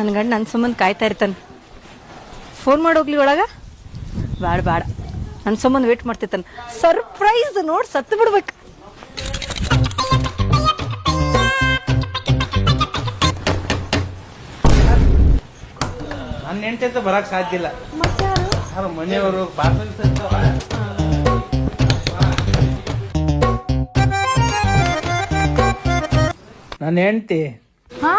ನನ್ನ ಗಂಡ ನನ್ನ ಸಂಬಂಧ ಕಾಯ್ತಾ ಇರ್ತಾನೆ. ಫೋನ್ ಮಾಡೋಗ್ಲಿ ಒಳಗ ಬೇಡ ಬೇಡ, ನನ್ನ ಸಂಬಂಧ ವೇಟ್ ಮಾಡ್ತಿರ್ತಾನೆ. ಸರ್ಪ್ರೈಸ್ ನೋಡಿ ಸತ್ತು ಬಿಡ್ಬೇಕು. ನನ್ನ ಹೆಂಡತಿ ಅಂತ ಬರಕ್ ಸಾಧ್ಯ ಇಲ್ಲ. ಮತ್ತೆ ಯಾರು ಮನೆಯವರು ನನ್ನ ಹೆಂಡತಿ ಹಾ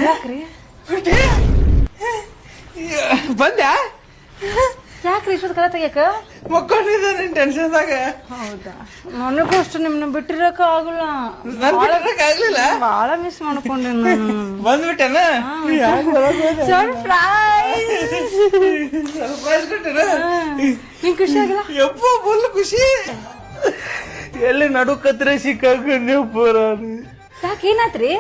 ಯಾಕ್ರಿ ಬಂದ್ಯಾ? ಯಾಕ್ರಿ ಇಷ್ಟೊತ್ತು ಕಲ ತೆಗಿಯಕ ಮಕ್ಕೊಂಡಿದ್ದೆ ಟೆನ್ಷನ್ದಾಗ. ಹೌದಾ, ನನಗೂ ಅಷ್ಟು ನಿಮ್ನ ಬಿಟ್ಟಿರಕ ಆಗಲ್ಲ. ಆಗ್ಲಿಲ್ಲ, ಬಾಳ ಮಿಸ್ ಮಾಡ್ಕೊಂಡೆ ನಾನು. ಬಂದ್ಬಿಟ್ಟೆನ? ಸರ್ಪ್ರೈಸ್ ಸರ್ಪ್ರೈಸ್ ಕೊಟ್ಟೆನ? ನಿಂಗೆ ಖುಷಿ ಆಗಿಲ್ಲ? ಯಪ್ಪ ಫುಲ್ ಖುಷಿ. ಎಲ್ಲಿ ನಡುಕತ್ರ ಸಿಕ್ಕಾಕೊಂಡ್ಯಪ್ಪ. ಯಾಕೆ ಏನಾತ್ರಿ?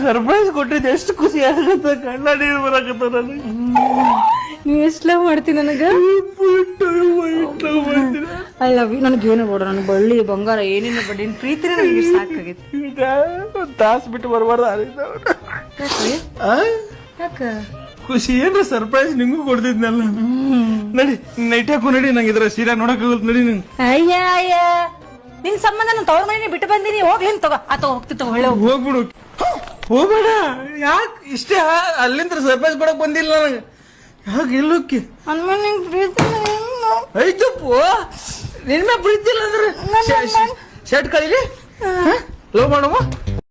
ಸರ್ಪ್ರೈಸ್ ಕೊಟ್ಟಿದ್ದು ಎಷ್ಟು ಖುಷಿ ಆಗತ್ತ, ಕಣ್ಣ ನೀರು ಬರಕತ್ತ ನನಗೆ. ನೀವು ಎಷ್ಟು ಲವ್ ಮಾಡ್ತೀನಿ ನನಗ? I love you. ನನಗೆ ಏನು ಬೇಡ, ನನಗೆ ಬಳ್ಳಿ ಬಂಗಾರ ಏನೇನು ಬೇಡ, ನಿನ್ ಪ್ರೀತಿನೇ ನನಗೆ ಸಾಕಾಗೈತಿ. ಒಂದ್ ತಾಸ್ ಬಿಟ್ಟು ಬರ್ಬಾರ್ದ ಯಾಕ? ಖುಷಿ ಏನ್ರ ಸರ್ಪ್ರೈಸ್ ನಿಂಗೂ ಕೊಡ್ತಿದ್ನಲ್ಲ. ನಡಿ ನೈಟ್ ಹಾಕು, ನಡಿ. ನಂಗೆ ಇದ್ರ ಸೀರೆ ನೋಡಕ್ ಆಗಲ್, ನಡಿ. ನೀನ್ ಅಯ್ಯ ಅಯ್ಯ, ನಿನ್ ಸಂಬಂಧ ನಾನು ತವ್ರ ಮನೆ ಬಿಟ್ಟು ಬಂದೀನಿ. ಹೋಗ್ಲೇನ್ ತಗೋ, ಹೋಗ್ತಿತ್ತು ಒಳ್ಳೆ. ಹೋಗ್ಬಿಡು, ಹೋಗ್ಬೇಡ. ಯಾಕೆ ಇಷ್ಟೇ ಅಲ್ಲಿಂದ ಸರ್ಪ್ರೈಸ್ ಕೊಡಕ್ ಬಂದಿಲ್ಲ ನನಗೆ. ಯಾಕೆ ಎಲ್ಲೋಕ್ಕಿ ಅನ್ಮೇಲೆ ನಿಂಗೆ ಪ್ರೀತಿ ಐತಪ್ಪು. ನಿನ್ನ ಪ್ರೀತಿ ಇಲ್ಲ ಅಂದ್ರೆ ಶರ್ಟ್ ಕಳೀಲಿ, ಲವ್ ಮಾಡಮ್ಮ.